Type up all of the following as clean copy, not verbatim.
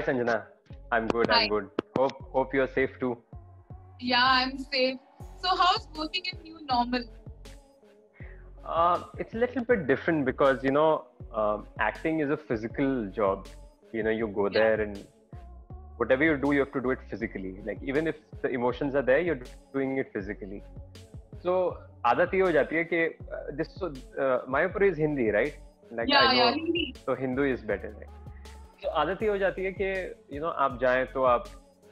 Sanjana. I'm good. I'm Hi. good. Hope you're safe too. Yeah, I'm safe. So how's working in new normal? It's a little bit different because acting is a physical job. You go Yeah. there and whatever you do, you have to do it physically. Like even if the emotions are there, you're doing it physically. So आदत ये हो जाती है कि this so Mayapur is Hindi, right? Like I know, Yeah, Hindi. so Hindu is better, right? तो आदत ये हो जाती है कि आप जाएं तो आप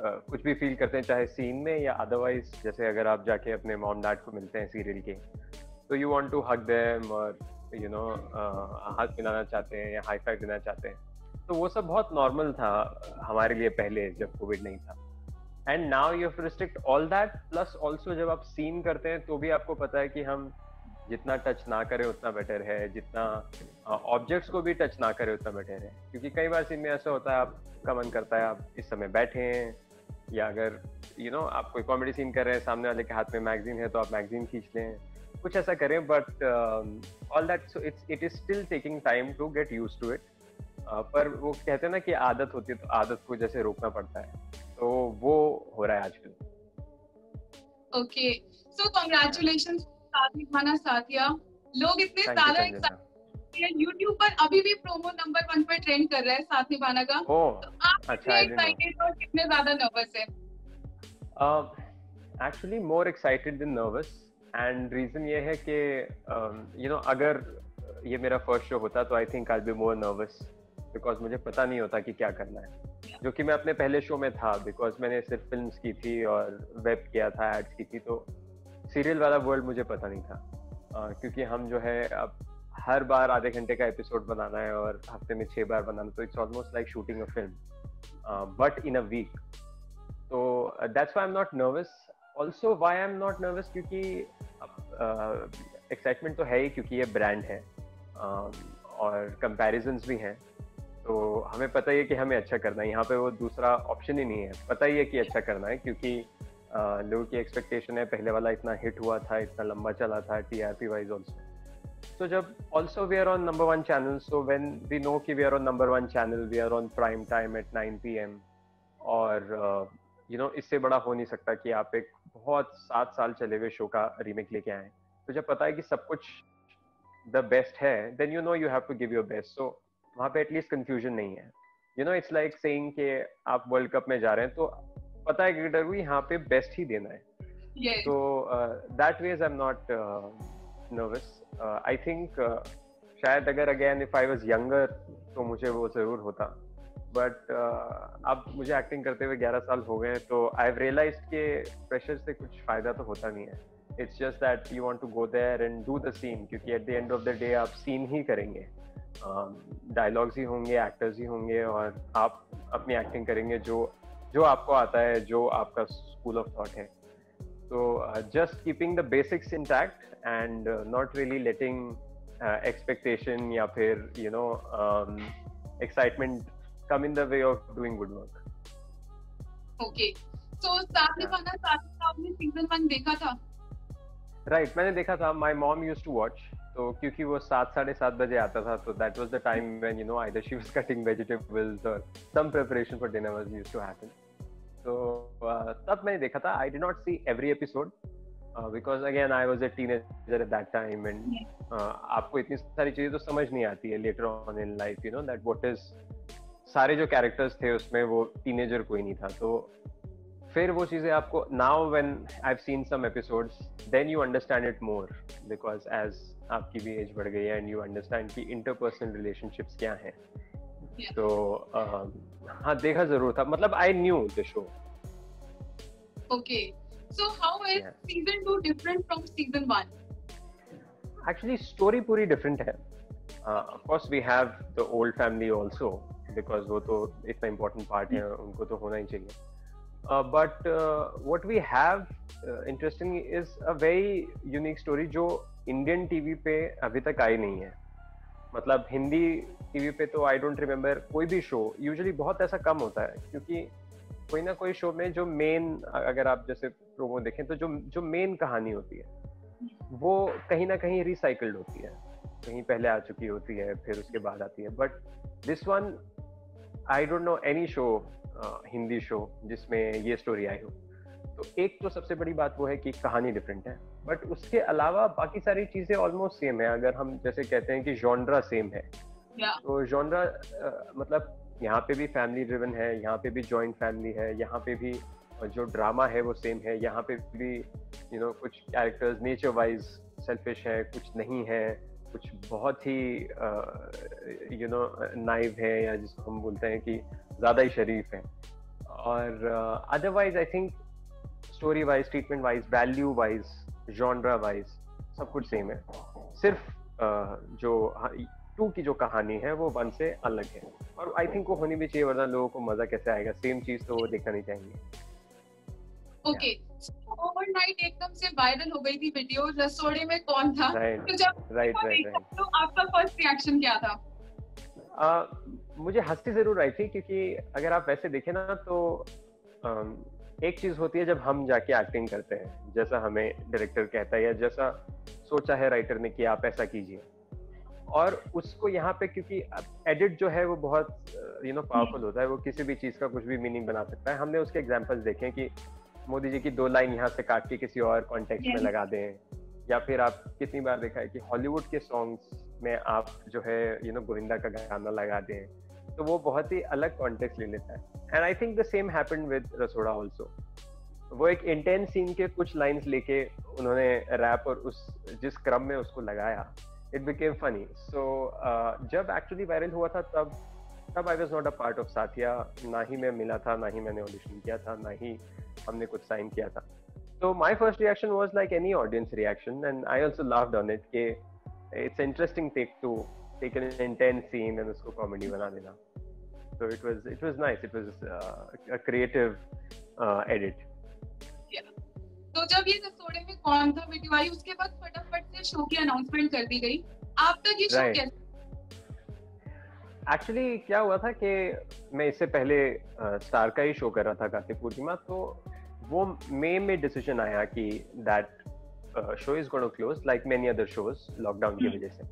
कुछ भी फील करते हैं, चाहे सीन में या अदरवाइज. जैसे अगर आप जाके अपने मॉम डैड को मिलते हैं सीरियल के, तो you want to hug them और हाथ मिलाना चाहते हैं या हाई फाइव देना चाहते हैं. तो वो सब बहुत नॉर्मल था हमारे लिए पहले, जब कोविड नहीं था. And now you have to restrict all that. Plus also जब आप सीन करते हैं तो भी आपको पता है कि हम जितना टच ना करें उतना बेटर है, जितना ऑब्जेक्ट्स को भी टच ना करें उतना बेटर है. क्योंकि कई बार सीन में ऐसा होता है, आपका मन करता है आप इस समय बैठे हैं, या अगर आप कोई कॉमेडी सीन कर रहे हैं, सामने वाले के हाथ में मैगजीन है तो आप मैगजीन खींच लें, कुछ ऐसा करें. But all that, so it is still taking time to get used to it. पर वो कहते हैं ना कि आदत होती है, तो आदत को जैसे रोकना पड़ता है, तो वो हो रहा है आजकल. Okay. So congratulations साथ निभाना साथिया. लोग इतने थैंक यू सालों संजना. YouTube पर अभी भी प्रोमो नंबर 1 पे ट्रेंड कर रहा है साथ निभाना का. ओह, तो आप अच्छा. कितने आई डिडंट नो. एक्साइटेड और कितने ज्यादा नर्वस है? Actually more excited than nervous. And reason ये है कि अगर ये मेरा फर्स्ट शो होता तो I think I be more nervous, because मुझे पता नहीं होता कि क्या करना है, जो कि मैं अपने पहले शो में था. बिकॉज मैंने सिर्फ फिल्म्स की थी और वेब किया था, एड्स की थी, तो सीरियल वाला वर्ल्ड मुझे पता नहीं था. क्योंकि हम जो है अब हर बार आधे घंटे का एपिसोड बनाना है और हफ्ते में 6 बार बनाना, तो it's almost like shooting a film but in a week. तो that's why I am not nervous. Also why I am not nervous, क्योंकि एक्साइटमेंट तो है ही, क्योंकि ये ब्रांड है और कंपैरिजन्स भी हैं. तो हमें पता ही है कि हमें अच्छा करना है. यहाँ पे वो दूसरा ऑप्शन ही नहीं है. पता ही है कि अच्छा करना है, क्योंकि लोगों की एक्सपेक्टेशन है. पहले वाला इतना हिट हुआ था, इतना लंबा चला था टीआरपी वाइज ऑल्सो. So जब also we are on number 1 channel, so when we know कि we are on number 1 channel, we are on prime time at 9 p.m. और इससे बड़ा हो नहीं सकता कि आप एक बहुत 7 साल चले हुए शो का रीमेक लेके आए. तो जब पता है कि सब कुछ द बेस्ट है, then you know you have to give your best. So वहाँ पे एटलीस्ट कंफ्यूजन नहीं है. इट्स लाइक सेइंग कि आप वर्ल्ड कप में जा रहे हैं, तो पता है क्रिकेटर को यहाँ पे बेस्ट ही देना है. Yes. तो that ways I am not nervous. I think शायद अगर again if I was younger तो मुझे वो जरूर होता. बट अब मुझे एक्टिंग करते हुए 11 साल हो गए, तो आई हैव रियलाइज्ड कि प्रेशर से कुछ फायदा तो होता नहीं है. It's just that you want to go there and do the scene, क्योंकि at the end of the day आप सीन ही करेंगे, डायलॉग्स ही होंगे, एक्टर्स ही होंगे, और आप अपनी एक्टिंग करेंगे जो आपको आता है, जो आपका स्कूल ऑफ थॉट है. So just keeping the basics intact and not really letting expectation या फिर excitement come in the way of doing good work. Okay. So साथ निभाना साथिया आपने सीजन 1 देखा था? Right, मैंने देखा था. My mom used to watch. तो क्योंकि वो 7-7:30 बजे आता था, तो that was the time when either she was cutting vegetables or some preparation for dinner was used to happen. तो तब मैंने देखा था. I did not see every episode because again I was a teenager at that time, and आपको इतनी सारी चीजें तो समझ नहीं आती है later on in life, that what is. सारे जो कैरेक्टर्स थे उसमें वो टीनेजर कोई नहीं था. तो फिर वो चीजें आपको now when I have seen some episodes, then you understand it more, because as आपकी भी एज बढ़ गई है एंड यू अंडरस्टैंड कि इंटरपर्सनल रिलेशनशिप्स क्या हैं. तो हाँ, देखा जरूर था. मतलब I knew the show. Okay. So how is season 2 different from season 1? Actually story पूरी different है. Of course we have the old family also, because वो तो इतना important part है, उनको तो होना ही चाहिए. But what we have interesting is a very unique story जो Indian TV पे अभी तक आई नहीं है. मतलब हिंदी टीवी पे तो आई डोंट रिमेम्बर कोई भी शो. यूजुअली बहुत ऐसा कम होता है, क्योंकि कोई ना कोई शो में जो मेन, अगर आप जैसे प्रोमो देखें तो जो मेन कहानी होती है वो कहीं ना कहीं रिसाइकल्ड होती है, कहीं पहले आ चुकी होती है, फिर उसके बाद आती है. But this one I don't know any show, Hindi show जिसमें ये स्टोरी आई हो। तो एक तो सबसे बड़ी बात वो है कि कहानी डिफरेंट है, बट उसके अलावा बाकी सारी चीजें ऑलमोस्ट सेम है। अगर हम जैसे कहते हैं कि जॉनरा सेम है, तो जॉनरा मतलब यहाँ पे भी फैमिली ड्रिवन है, यहाँ पे भी जॉइंट फैमिली है, यहाँ पे भी जो ड्रामा है वो सेम है, यहाँ पे भी कुछ कैरेक्टर्स नेचर वाइज सेल्फिश है, कुछ नहीं है, कुछ बहुत ही नाइव है, या जिसको हम बोलते हैं कि ज्यादा ही शरीफ है। और otherwise I think story wise, treatment wise, value wise, genre wise सब कुछ सेम है। सिर्फ जो 2 की जो कहानी है वो 1 से अलग है, और आई थिंक वो होनी भी चाहिए, वरना लोगों को मजा कैसे आएगा? सेम चीज तो वो देखना नहीं चाहेंगे। ओके, ओवरनाइट एकदम से वायरल हो गई थी वीडियो रसोड़े में कौन था। तो जब राइट तो आपका फर्स्ट रिएक्शन क्या था? मुझे हंसी जरूर आई थी, क्योंकि अगर आप वैसे देखें ना तो एक चीज होती है जब हम जाके एक्टिंग करते हैं, जैसा हमें डायरेक्टर कहता है या जैसा सोचा है राइटर ने कि आप ऐसा कीजिए, और उसको यहाँ पे क्योंकि एडिट जो है वो बहुत पावरफुल होता है, वो किसी भी चीज का कुछ भी मीनिंग बना सकता है। हमने उसके एग्जांपल्स देखे हैं कि मोदी जी की 2 लाइन यहाँ से काट के किसी और कॉन्टेक्स्ट में लगा दें, या फिर आप कितनी बार देखा है कि हॉलीवुड के सॉन्ग्स में आप जो है गोविंदा का गाना लगा दें, तो वो बहुत ही अलग कॉन्टेक्स्ट ले लेता है। And I think the same happened with Rasoda also. वो एक इंटेंस सीन के कुछ लाइंस लेके उन्होंने रैप और उस जिस क्रम में उसको लगाया, इट बिकेम फनी। सो जब एक्चुअली वायरल हुआ था तब I was not a part of Saathiya, ना ही मैं मिला था, ना ही मैंने ऑडिशन किया था, ना ही हमने कुछ साइन किया था। तो my first reaction was like any audience reaction, and I also laughed on it कि it's interesting take an intense scene and उसको कॉमेडी बना देना। So it was nice. It was a creative edit. Yeah. तो जब ये रसोड़े में कौन था वीडियो आई, उसके बाद फटाफट से शो की अनाउंसमेंट कर दी गई। आप तक ये शो कैसे? एक्चुअली क्या हुआ था कि मैं इससे पहले स्टार का ही शो कर रहा था, कार्तिक पूर्णिमा, तो वो मई में डिसीजन आया कि that show is going to close like many other shows lockdown की वजह से।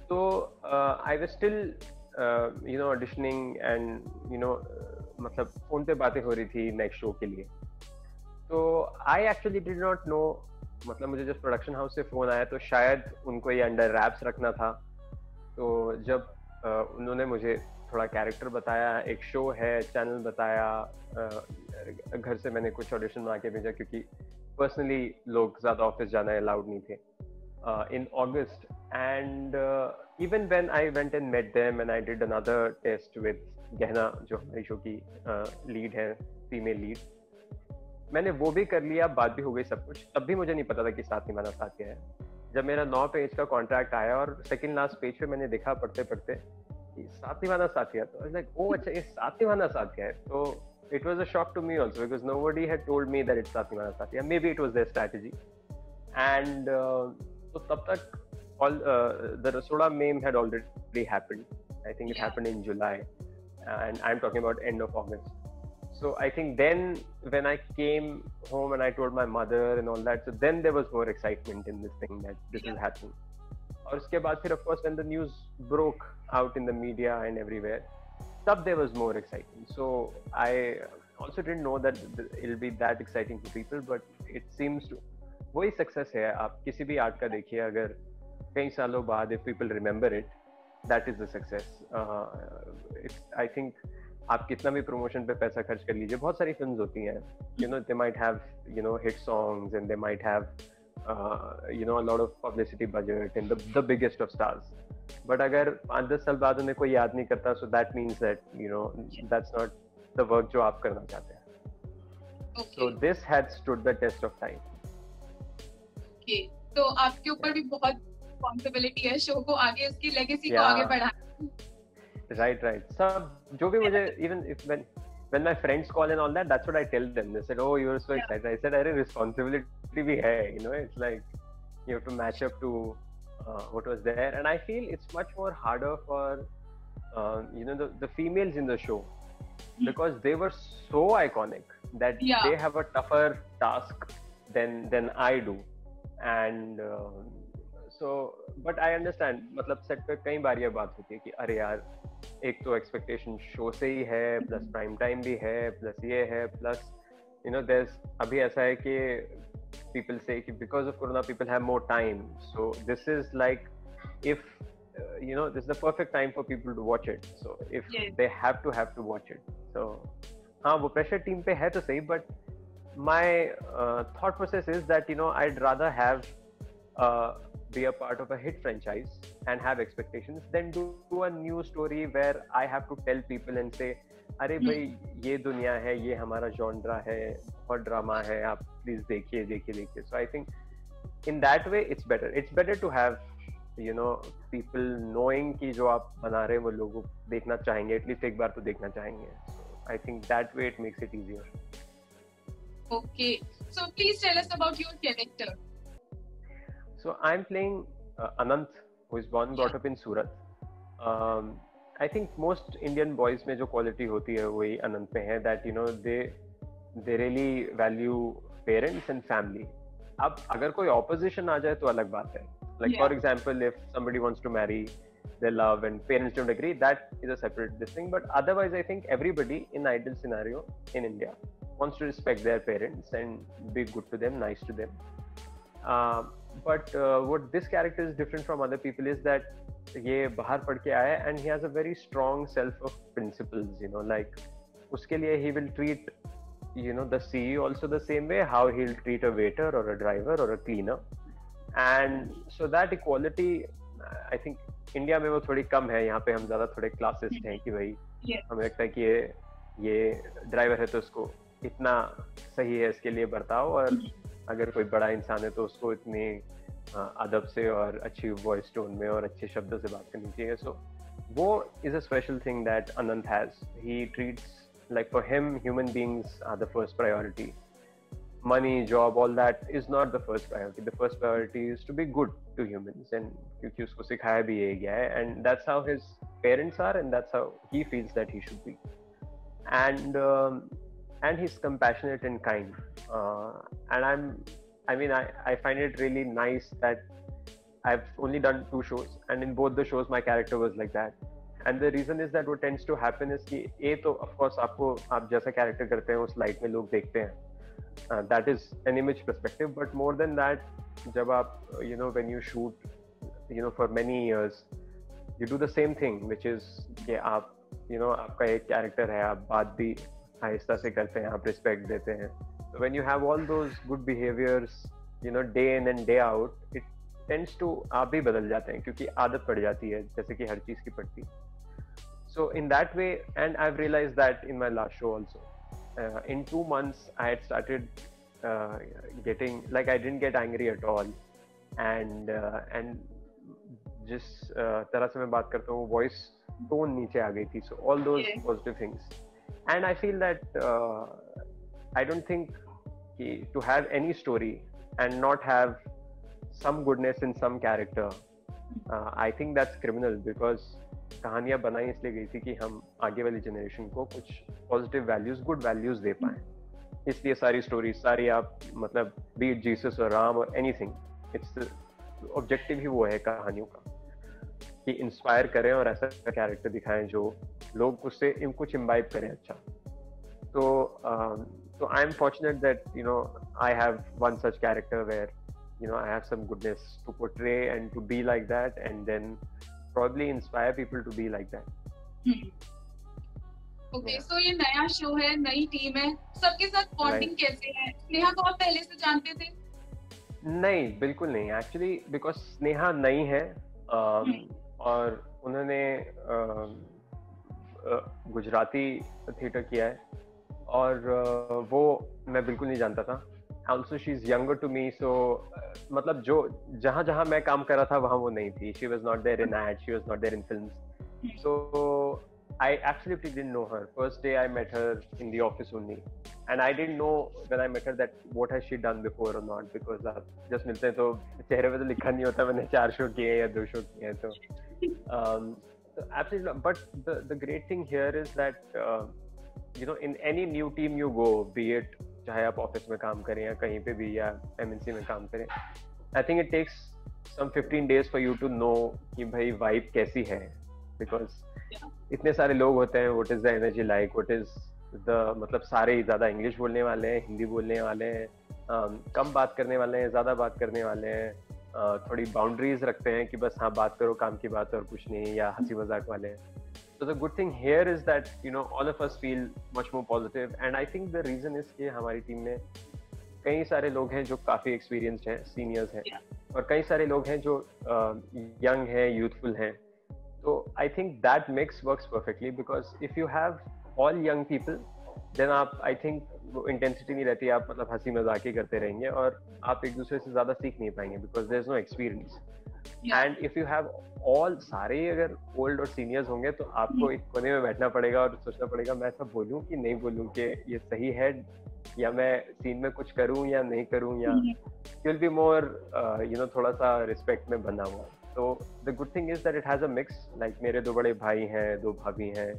तो I was still auditioning and मतलब फोन पे बातें हो रही थी नेक्स्ट शो के लिए। तो I actually did not know, मतलब मुझे जब प्रोडक्शन हाउस से फोन आया तो शायद उनको ये अंडर रैप्स रखना था। तो जब उन्होंने मुझे थोड़ा कैरेक्टर बताया, एक शो है, चैनल बताया, घर से मैंने कुछ ऑडिशन बना के भेजा, क्योंकि पर्सनली लोग ज्यादा ऑफिस जाना अलाउड नहीं थे in August, and even when I went and met them and I did another test with गहना, जो हमारी शो की लीड है, फीमेल लीड, मैंने वो भी कर लिया, बात भी हो गई सब कुछ। तब भी मुझे नहीं पता था कि साथ निभाना साथिया है। जब मेरा 9 पेज का कॉन्ट्रैक्ट आया और सेकंड लास्ट पेज पे मैंने देखा पढ़ते पढ़ते कि साथ निभाना साथिया, तो लाइक ओ अच्छा ये साथ निभाना साथिया है। तो it was a shock to me also because nobody had told me that it's साथ निभाना साथिया। Maybe it was their strategy, and तो तब तक all the Rasoda meme had already happened. I think it happened in July, and I'm talking about end of August. So I think then when I came home and I told my mother and all that, so then there was more excitement in this thing that this is happening. और उसके बाद फिर of course when the news broke out in the media and everywhere, तब there was more excitement. So I also didn't know that it'll be that exciting to people, but it seems to वही success है। आप किसी भी art का देखिए, अगर कई सालों बाद if people remember it, that is the success. I think आप कितना भी प्रमोशन पे पैसा खर्च कर लीजिए, बहुत सारी फिल्म्स होती हैं, they might have hit songs and they might have a lot of publicity budget and the biggest of stars, but अगर 5-10 साल बाद उन्हें कोई याद नहीं करता, so that means that that's not the work जो आप करना चाहते हैं. So this had stood the test of time. Okay. तो आपके ऊपर भी बहुत रिस्पांसिबिलिटी है शो को आगे, उसकी लेगेसी को आगे बढ़ाना. Right. सब जो भी मुझे even if when my friends call and all that, that's what I tell them. They said, "Oh, you're so excited." I said, "अरे responsibility भी है, it's like you have to match up to what was there." And I feel it's much more harder for the females in the show because they were so iconic that they have a tougher task than I do. And so but I understand, मतलब set पे कई बार ये बात होती है कि अरे यार, एक तो एक्सपेक्टेशन शो से ही है, प्लस प्राइम टाइम भी है, प्लस ये है, प्लस there's अभी ऐसा है कि people say कि because of corona people have more time, so this is like if this is the perfect time for people to watch it, so if they have to watch it, so हाँ वो pressure team पे है तो सही, but my thought process is that I'd rather have be a part of a hit franchise and have expectations than do a new story where I have to tell people and say अरे भाई ये दुनिया है, ये हमारा genre है, बहुत drama है, आप प्लीज देखिए देखिए देखिए. So I think in that way it's better to have people knowing कि जो आप बना रहे हैं वो लोग देखना चाहेंगे, एटलीस्ट एक बार तो देखना चाहेंगे. So I think that way it makes it easier. Okay, so please tell us about your character. So I'm playing Anant, who is born and brought up in Surat. I think most Indian boys में जो quality होती है वही अनंत में है, that they really value parents and family. अब अगर कोई opposition आ जाए तो अलग बात है. Like for example, if somebody wants to marry their love and parents don't agree, that is a separate thing. But otherwise, I think everybody in ideal scenario in India wants to respect their parents and be good to them, nice to them. But what this character is different from other people is that ये बाहर पढ़ के आया and he has a very strong self of principles, like उसके लिए he will treat the CEO also the same way how he'll treat a waiter or a driver or a cleaner, and so that equality I think India में वो थोड़ी कम है. यहाँ पे हम ज्यादा थोड़े क्लासिस्ट हैं कि भाई हमें लगता है कि ये ड्राइवर है तो उसको इतना सही है इसके लिए बर्ताव, और अगर कोई बड़ा इंसान है तो उसको इतनी अदब से और अच्छी वॉइस टोन में और अच्छे शब्दों से बात करनी चाहिए. सो वो is a special thing that Anant has. He treats like for him human beings are the first priority. Money, job, all that is not the first priority. The first priority is to be good to humans, and क्योंकि उसको सिखाया भी यही गया है, and that's how his parents are and that's how he feels that he should be. And he's compassionate and kind, and I find it really nice that I've only done 2 shows, and in both the shows my character was like that. And the reason is that what tends to happen is कि ये तो of course आप जैसा character करते हैं उस light में लोग देखते हैं, that is an image perspective, but more than that जब आप when you shoot for many years you do the same thing, which is कि आप आपका एक character है, आप बात भी आहिस्ता से करते हैं, आप respect देते हैं. So when you have all those good behaviors day in and day out, it tends to आप भी बदल जाते हैं क्योंकि आदत पड़ जाती है जैसे कि हर चीज की पड़ती. So in that way, and I've realized that in my last show also, in 2 months I had started getting, like, I didn't get angry at all, and जिस तरह से मैं बात करता हूँ voice tone नीचे आ गई थी. So all those positive things, and I feel that I don't think to have any story and not have some goodness in some character, I think that's criminal, because कहानियां बनाई इसलिए गई थी कि हम आगे वाली जनरेशन को कुछ पॉजिटिव वैल्यूज, गुड वैल्यूज दे पाए. इसलिए सारी स्टोरीज, सारी आप मतलब बी इट जीसस और राम और एनीथिंग, इट्स ऑब्जेक्टिव ही वो है कहानियों का कि इंस्पायर करें और ऐसा कैरेक्टर दिखाएं जो लोग उससे कुछ इम्बाइब करें. अच्छा, तो I am fortunate that I have one such character where I have some goodness to portray and to be like that, and then probably inspire people to be like that. Okay, so ये नया show है, नई team है, सबके साथ bonding कैसे है? स्नेहा को आप पहले से जानते थे? नहीं, बिल्कुल नहीं. एक्चुअली बिकॉज स्नेहा नई है और उन्होंने गुजराती थिएटर किया है और वो मैं बिल्कुल नहीं जानता था. Also she's younger to me, so मतलब जो जहाँ मैं काम कर रहा था वहाँ वो नहीं थी. She was not there in ads, she was not there in films. So I absolutely didn't know her. First day I met her in the office only, and I didn't know when I met her that what has she done before or not, because आप just मिलते हैं तो चेहरे पे तो लिखा नहीं होता मैंने 4 शो किए या 2 शो किए हैं तो. So absolutely, but the great thing here is that in any new team you go, be it चाहे आप ऑफिस में काम करें या कहीं पे भी या एमएनसी में काम करें, I think it takes some 15 days for you to know कि भाई vibe कैसी है, because इतने सारे लोग होते हैं, what is the energy like, what is the, मतलब सारे ही ज़्यादा इंग्लिश बोलने वाले हैं, हिंदी बोलने वाले हैं, कम बात करने वाले हैं, ज़्यादा बात करने वाले हैं, थोड़ी बाउंड्रीज रखते हैं कि बस हाँ बात करो काम की बात और कुछ नहीं, या हंसी मजाक वाले हैं. So the good thing here is that all of us feel much more positive, and I think the reason is कि हमारी टीम में कई सारे लोग हैं जो काफी एक्सपीरियंस्ड हैं, सीनियर्स हैं, और कई सारे लोग हैं जो यंग हैं, यूथफुल हैं. तो I think that mix works perfectly, because if you have all young people, then आप, आई थिंक वो इंटेंसिटी नहीं रहती, आप मतलब हंसी मजाक ही करते रहेंगे और आप एक दूसरे से ज्यादा सीख नहीं पाएंगे, because there is no experience. And if you have all, सारे अगर ओल्ड और सीनियर्स होंगे तो आपको एक कोने में बैठना पड़ेगा और सोचना पड़ेगा मैं ऐसा बोलूं कि नहीं बोलूं, कि ये सही है, या मैं सीन में कुछ करूं या नहीं करूं, या विल बी मोर थोड़ा सा रिस्पेक्ट में बना हुआ. तो the good thing is that it has a mix. Like मेरे 2 बड़े भाई हैं, 2 भाभी हैं,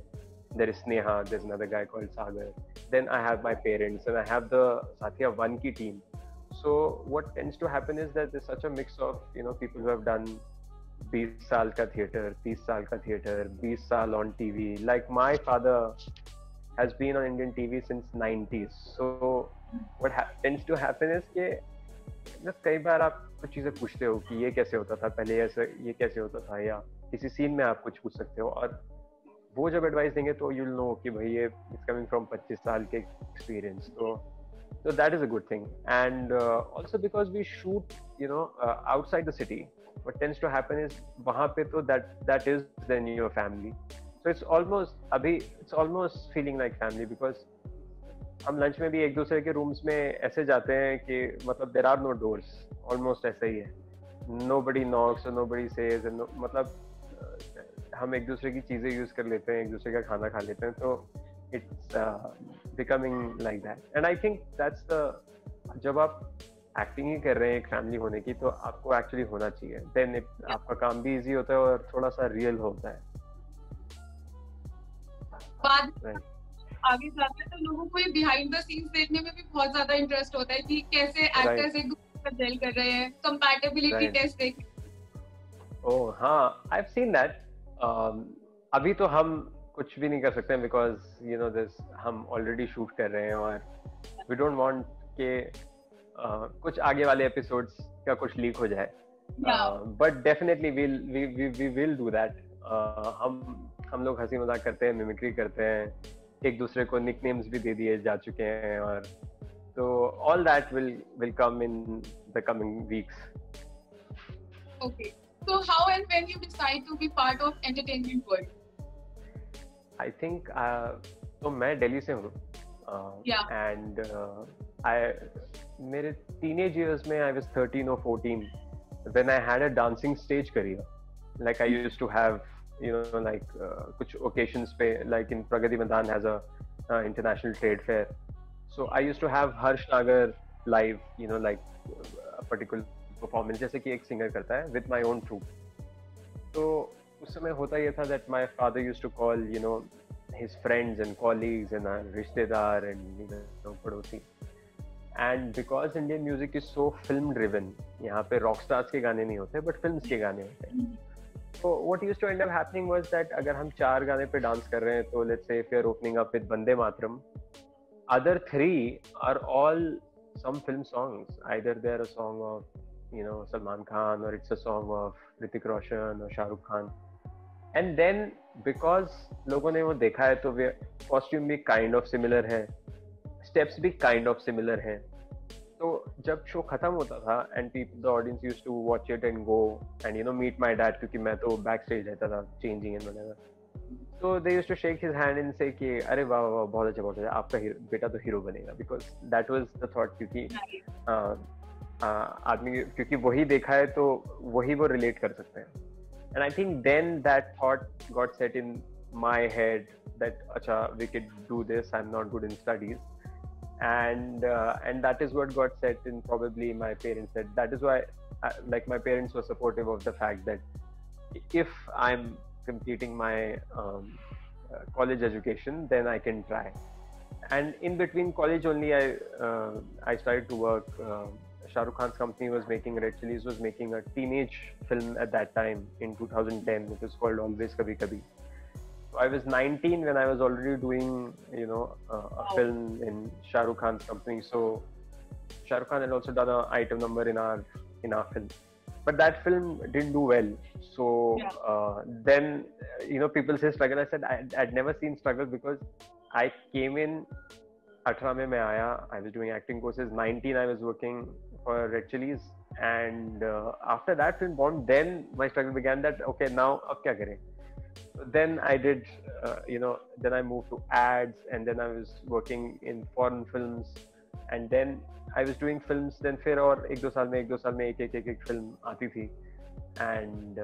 there is Sneha, there's another guy called Sagar, then I have my parents, and I have the Satya One Ki team. So what tends to happen is that there's such a mix of people who have done 20 साल का theatre, 30 साल का theatre, 20 साल on TV. Like my father has been on Indian TV since 90s. So what tends to happen is कि कई बार आप कुछ चीजें पूछते हो कि ये कैसे होता था पहले, ऐसे ये कैसे होता था, या किसी सीन में आप कुछ पूछ सकते हो, और वो जब एडवाइस देंगे तो यू विल नो कि भाई ये इट्स कमिंग फ्रॉम 25 साल के एक्सपीरियंस. तो that is a good thing. And also because we shoot outside the city, what tends to happen is वहां पे तो that is then your family. So it's almost feeling like family, because हम lunch में भी एक दूसरे के rooms में ऐसे जाते हैं कि मतलब there are no doors, almost ऐसा ही है, नोबडी नॉक्स और नोबडी सेज, मतलब हम एक दूसरे की चीजें यूज कर लेते हैं, एक दूसरे का खाना खा लेते हैं. तो it's becoming like that. And I think that's the, जब आप एक्टिंग ही कर रहे हैं एक फैमिली होने की, तो आपको एक्चुअली होना चाहिए, देन आपका काम भी इजी होता है और थोड़ा सा रियल होता है. आगे जाते हैं तो लोगों को ये बिहाइंड द सीन्स देखने में भी बहुत ज्यादा इंटरेस्ट होता है कि कैसे एक्टर्स एक दूसरे पर जेल कर रहे हैं, कंपैटिबिलिटी टेस्ट देख. ओह हाँ, आई हैव सीन दैट. अभी तो हम कुछ भी नहीं कर सकते हैं, बिकॉज दिस हम ऑलरेडी शूट कर रहे हैं, और वी डोंट वांट के कुछ आगे वाले एपिसोड्स का कुछ लीक हो जाए. But definitely we will do that. हम लोग हंसी मजाक करते हैं, मिमिक्री करते हैं, एक दूसरे को निकनेम्स भी दे दिए जा चुके हैं, और तो all that will come in the coming weeks. Okay. So how and when you decide to be part of entertainment world? I think तो मैं दिल्ली से हूँ, and मेरे teenage years में I was 13 or 14 when I had a dancing stage career. Like I used to have like कुछ occasions पे, like in Pragati Madaan has a international trade fair, so I used to have Harsh Nagar live, like a particular performance, जैसे कि एक singer करता है, with my own troop. तो उस समय होता ये था that my father used to call his friends and colleagues and रिश्तेदार एंड पड़ोसी. And because Indian music is so film driven, यहाँ पे रॉक स्टार्स के गाने नहीं होते बट फिल्म्स के गाने होते हैं. तो what used to end up happening was that अगर हम 4 गाने पे डांस कर रहे हैं, तो let's say if you are opening up with Vande Mataram, other 3 are all some film songs. Either they're a song of Salman Khan, or it's a song of Hrithik Roshan or Shah Rukh Khan. And then because लोगों ने वो देखा है, तो costume भी kind of similar है, steps भी kind of similar हैं. तो जब शो खत्म होता था and the audience used to watch it and go and meet my dad, क्योंकि मैं तो बैक स्टेज रहता था चेंजिंग एंड व्हाटएवर. तो they used to shake his hand and say कि अरे वाह वाह बहुत अच्छा बहुत अच्छा, आपका बेटा तो हीरो बनेगा, because that was the thought. क्योंकि आदमी क्योंकि वही देखा है तो वही वो रिलेट कर सकते हैं. And I think then that thought got set in my head that अच्छा we can do this, I am not good in studies. And that is what got set in probably my parents' head. That is why like my parents were supportive of the fact that if I'm completing my college education, then I can try. And in between college only I started to work Shah Rukh Khan's company was making, Red Chillies was making a teenage film at that time in 2010. It was called Always Kabhi Kabhi. So I was 19 when I was already doing, a film in Shah Rukh Khan's company. So Shah Rukh Khan had also done an item number in our film, but that film didn't do well. So then, people say struggle. I said I'd never seen struggle because I came in 18 में मैं आया. I was doing acting courses. 19 I was working for Red Chillies, and after that film bombed, then my struggle began. That okay, now अब क्या करें? Then I did, then I moved to ads, and then I was working in foreign films, and then I was doing films. Then फिर और एक दो साल में एक film आती थी, and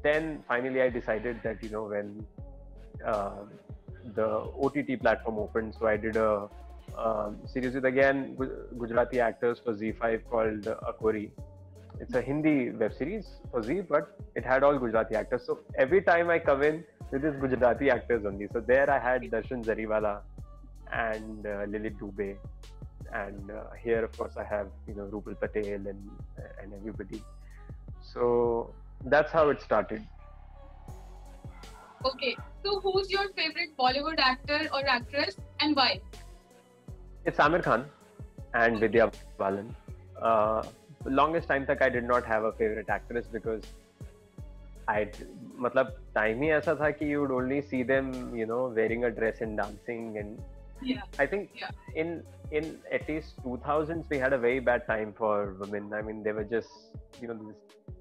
then finally I decided that when the OTT platform opened, so I did a series with again Gujarati actors for ZEE5 called Akori. It's a Hindi web series for Zee, but it had all Gujarati actors. So every time I come in with these Gujarati actors only. So there I had Darshan Jariwala and Lily Dubey, and here of course I have Rupal Patel and everybody. So that's how it started. Okay, so who's your favorite Bollywood actor or actress and why? It's Aamir Khan and Vidya Balan. Longest time तक I did not have a favorite actress because मतलब time ही ऐसा था कि you would only see them wearing a dress and dancing, and I think in at least 2000s we had a very bad time for women. I mean, they were just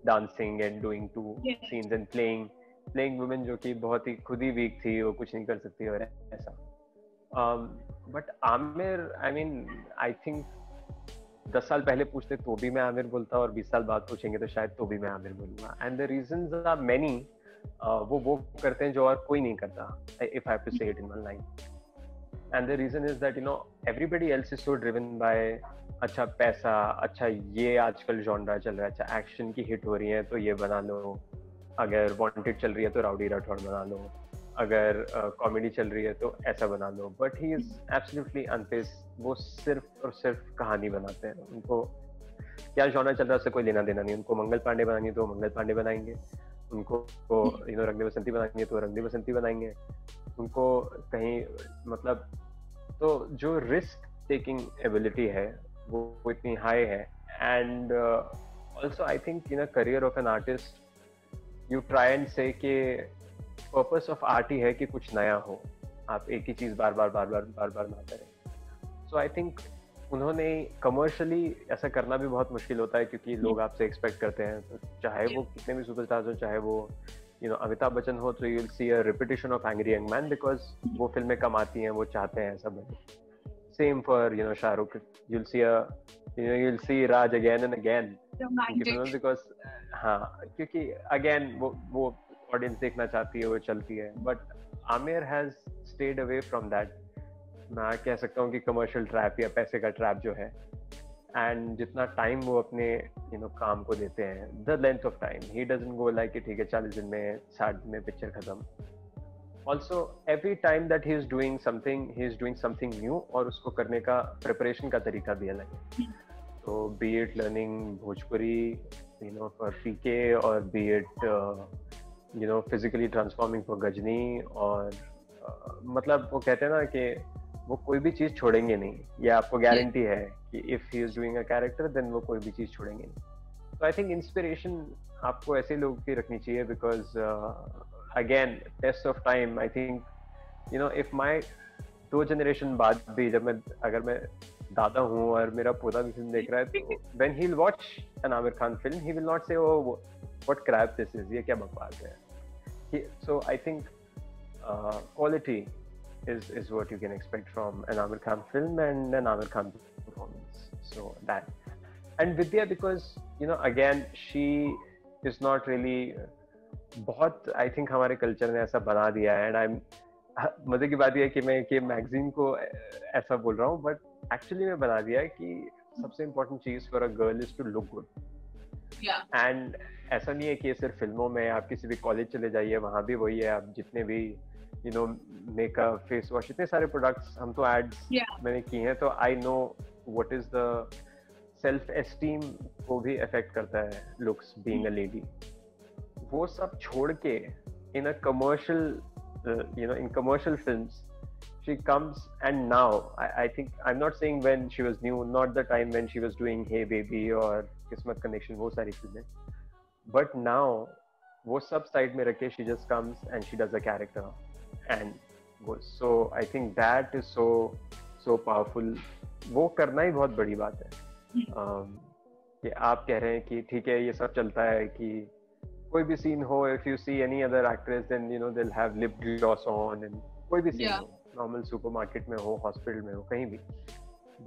dancing and doing two scenes and playing women जो कि बहुत ही खुद ही weak थी, वो कुछ नहीं कर सकती और ऐसा. But Aamir, I mean, I think 10 साल पहले पूछते तो भी मैं आमिर बोलता, और 20 साल बाद पूछेंगे तो शायद तो भी मैं आमिर बोलूंगा. And the reasons are many. वो करते हैं जो और कोई नहीं करता, if I have to say it in one line. And the reason is that everybody else is so driven by अच्छा पैसा, अच्छा ये आजकल जॉनरा चल रहा है, अच्छा एक्शन की हिट हो रही है तो ये बना लो, अगर वांटेड चल रही है तो राउडी राठौड़ बना लो, अगर कॉमेडी चल रही है तो ऐसा बना लो. But he is absolutely unfazed. वो सिर्फ और सिर्फ कहानी बनाते हैं. उनको क्या जॉनर चल रहा है उससे कोई लेना देना नहीं. उनको मंगल पांडे बनानी है तो मंगल पांडे बनाएंगे, उनको रंग दे बसंती बनानी है तो रंग दे बसंती बनाएंगे. उनको कहीं मतलब तो जो रिस्क टेकिंग एबिलिटी है वो इतनी हाई है. And also I think in a career of an artist you try and say कि पर्पस ऑफ आर्ट ही है कि कुछ नया हो, आप एक ही चीज बार बार ना करें. सो आई थिंक उन्होंने कमर्शियली ऐसा करना भी बहुत मुश्किल होता है क्योंकि लोग आपसे एक्सपेक्ट करते हैं. तो चाहे वो कितने भी सुपरस्टार्स हो, चाहे वो अमिताभ बच्चन हो, तो you will see a repetition of angry young man because वो फिल्में कम आती हैं, वो चाहते हैं ऐसा बने. Same for Shahrukh, you will see Raj again and again because क्योंकि अगेन वो ऑडियंस देखना चाहती है, वो चलती है. But Aamir has stayed away from that. मैं कह सकता हूँ कि कमर्शियल ट्रैप या पैसे का ट्रैप जो है, एंड जितना टाइम वो अपने काम को देते हैं, the length of time, he doesn't go like कि ठीक है 40 दिन में 60 दिन में पिक्चर खत्म. Also every time that he is doing something new, और उसको करने का प्रिपरेशन का तरीका भी अलग है. तो be it learning Bhojpuri for PK, और be it physically transforming for Ghajini, और मतलब वो कहते हैं ना कि वो कोई भी चीज छोड़ेंगे नहीं, ये आपको गारंटी है कि if he is doing a character then वो कोई भी चीज छोड़ेंगे नहीं. तो आई थिंक इंस्पिरेशन आपको ऐसे लोगों की रखनी चाहिए because again test of time. I think if my 2 generation बाद भी अगर मैं दादा हूँ और मेरा पोता भी फिल्म देख रहा है, तो when he will watch an Aamir Khan film he will not say what crap this is, ये क्या बकवास है. So I think quality is what you can expect from an Aamir Khan film and an Aamir Khan performance. So that, and Vidya, because again she is not really बहुत I think हमारे culture ने ऐसा बना दिया है. And मजे की बात यह है कि मैं कि मैगजीन को ऐसा बोल रहा हूँ, बट एक्चुअली में बना दिया है कि सबसे इम्पोर्टेंट चीज for a girl is to look good. And ऐसा नहीं है कि सिर्फ फिल्मों में, आप किसी भी कॉलेज चले जाइए वहाँ भी वही है. आप जितने भी मेकअप, फेस वॉश, इतने सारे प्रोडक्ट्स, हम तो एड्स मैंने की हैं, तो I know what is the self esteem को भी अफेक्ट करता है लुक्स, बीइंग अ लेडी, वो सब छोड़ के in a commercial in commercial films she comes, and now I think I'm not saying when she was new, not the time when she was doing Hey Baby or Kismat Connection, वो सारी चीजें, but now वो सब side में रखे she just comes and she does a character and goes. So I think that is so powerful. वो करना ही बहुत बड़ी बात है कि आप कह रहे हैं कि ठीक है ये सब चलता है कि कोई भी सीन हो, if you see any other actress then you know they'll have lip gloss on, and कोई भी सीन हो, नॉर्मल सुपरमार्केट में हो, हॉस्पिटल में हो, कहीं भी,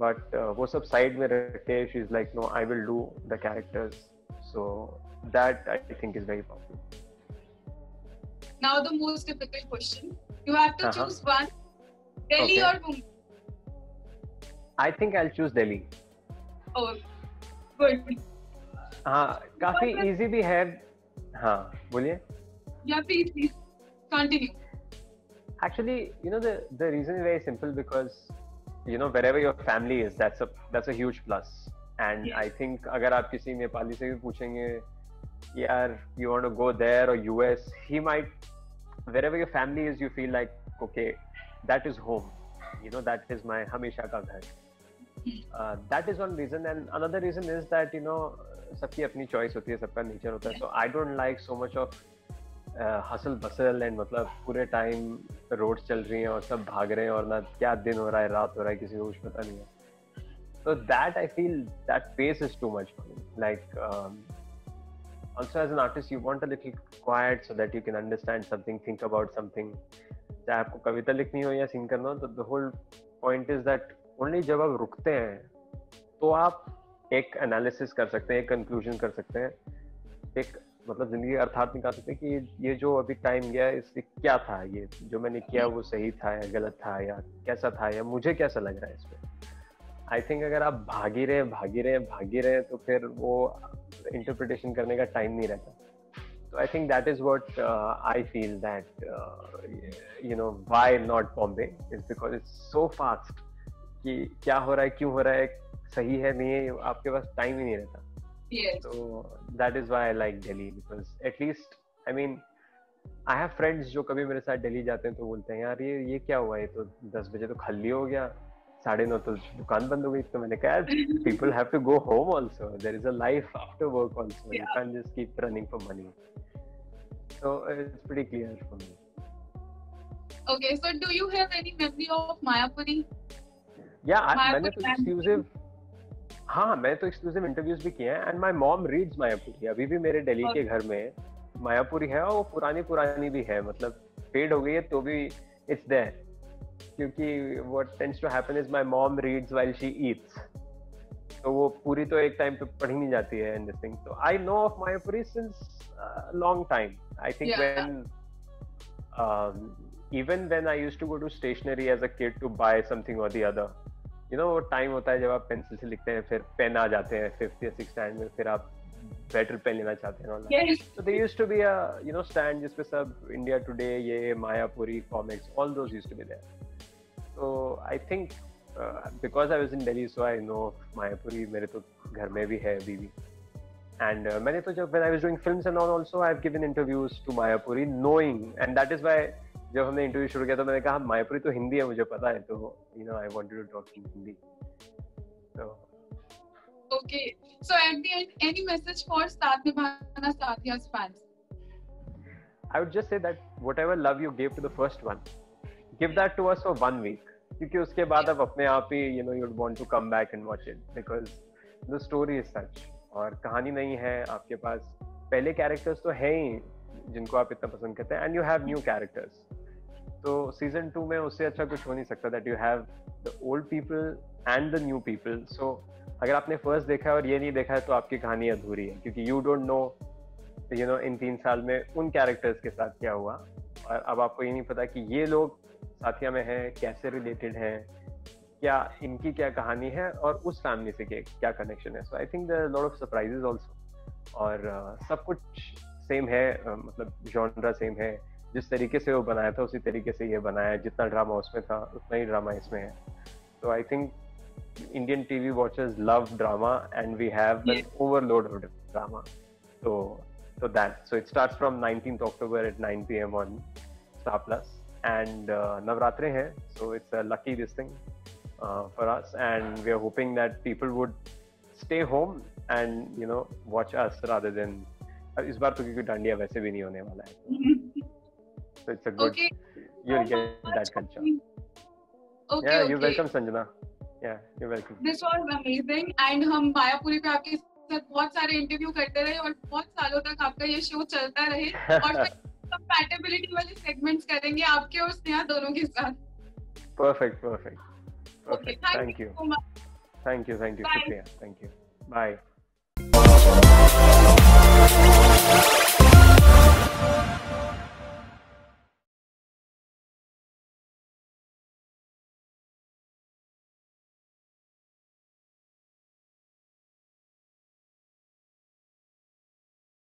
बट वो सब साइड में रख के she is like no, I will do the characters. So that I think is very powerful. Now the most difficult question, you have to choose one, Delhi और Mumbai. I think I will choose Delhi. Oh good. हाँ, काफी easy भी है. हाँ बोलिए. Yeah please continue. Actually, you know, the reason is very simple, because you know wherever your family is, that's a huge plus. And I think अगर आप किसी नेपाली से भी पूछेंगे यार you want to go there or US, he might, wherever your family is, you feel like okay, that is home, you know, that is my हमेशा का घर. That is one reason. And another reason is that you know सबकी अपनी choice होती है, सबका nature होता है. So I don't like so much of hustle bustle and मतलब पूरे टाइम रोड्स चल रही हैं और सब भाग रहे हैं और ना क्या दिन हो रहा है, रात हो रहा है, किसी को कुछ पता नहीं है. So that I feel that pace is too much for me. Like also as an artist you want a little quiet so that you can understand something, think about something. चाहे आपको कविता लिखनी हो या सिंग करना हो, तो the whole point is that only जब आप रुकते हैं तो आप एक एनालिसिस कर सकते हैं, एक कंक्लूजन कर सकते हैं, एक मतलब जिंदगी अर्थात निकाल सकते हैं कि ये जो अभी टाइम गया इससे क्या था, ये जो मैंने किया वो सही था या गलत था या कैसा था या मुझे कैसा लग रहा है इसमें. आई थिंक अगर आप भागी रहे तो फिर वो इंटरप्रिटेशन करने का टाइम नहीं रहता. तो I think that is what I feel that you know why not Bombay is because it's so fast कि क्या हो रहा है, क्यों हो रहा है, सही है नहीं है, आपके पास टाइम ही नहीं रहता. Yes. So that is why I like Delhi, because at least I mean I have friends जो कभी मेरे साथ दिल्ली जाते हैं तो बोलते हैं यार ये क्या हुआ, ये तो 10 बजे तो खाली हो गया, 9:30 तो दुकान बंद हो गई. तो मैंने कहा people have to go home also, there is a life after work also. You can't just keep running for money. So it's pretty clear for me. Okay, so do you have any memory of Mayapuri? Yeah, मैंने तो exclusive, हाँ मैं तो exclusive interviews भी किए हैं. And my mom reads Mayapuri. अभी भी मेरे दिल्ली के घर में मायापुरी है और वो पुरानी भी है, मतलब फेड हो गई है तो भी इट्स देयर, क्योंकि what tends to happen is my mom reads while she eats. तो वो पूरी तो एक टाइम पे पढ़ी नहीं जाती है एंड दिस थिंग. तो I know of Mayapuri since long time. I think when even when I used to go to stationery as a kid to buy something or the other, you know वो time होता है जब आप pencil से लिखते हैं, फिर पेन आ जाते हैं 5th या 6th स्टैंड में, फिर आप बेटर पेन लेना चाहते हैं. So there used to be a you know stand जिसपे सब इंडिया टुडे, ये Mayapuri comics, all those used to be there. So I think because I was in Delhi, so I know Mayapuri मेरे तो घर में भी है अभी भी. And मैंने तो जब when I was doing films and all also, I've given interviews to Mayapuri knowing, and that is why जब हमने इंटरव्यू शुरू किया तो मैंने कहा मायापुरी तो हिंदी है, मुझे पता है, तो you know I wanted to talk in Hindi. So okay, so at the end, any message for Saath Nibhana Saathiya's fans? I would just say that whatever love you gave to the first one, give that to us for 1 week, क्योंकि उसके बाद आप अपने आप ही you know you'd want to come back and watch it, because the story is such. और कहानी नहीं है आपके पास, पहले कैरेक्टर्स तो है ही जिनको आप इतना पसंद करते हैं, and you have new characters. तो सीजन 2 में उससे अच्छा कुछ हो नहीं सकता, that you have the old people and the new people. So अगर आपने फर्स्ट देखा है और ये नहीं देखा है तो आपकी कहानी अधूरी है, क्योंकि you don't know you know इन 3 साल में उन कैरेक्टर्स के साथ क्या हुआ, और अब आपको ये नहीं पता कि ये लोग साथिया में हैं, कैसे रिलेटेड हैं, क्या इनकी क्या कहानी है और उस फैमिली से क्या कनेक्शन है. So I think there are lot of surprises also. और सब कुछ सेम है, मतलब जॉनरा सेम है, जिस तरीके से वो बनाया था उसी तरीके से ये बनाया है. जितना ड्रामा उसमें था उतना ही ड्रामा इसमें है. तो I think Indian TV watchers love drama, and we have an overload of drama. So it starts from 19th October at 9 p.m. on Star Plus, and Navratri hai, so it's a lucky this thing for us, and we are hoping that people would stay home and watch us rather than इस बार तो क्योंकि डांडिया वैसे भी नहीं होने वाला है, so it's a good you'll get that culture. Yeah, you're welcome Sanjana. Yeah, you're welcome. This was amazing, and हम मायापुरी पे आपके साथ बहुत सारे इंटरव्यू करते रहे और बहुत सालों तक आपका ये शो चलता रहे और फिर कंपैटिबिलिटी वाले सेगमेंट्स करेंगे आपके और स्नेहा दोनों के साथ. Perfect. Okay, thank you so much. Thank you. Bye. Shukriya. Thank you. Bye.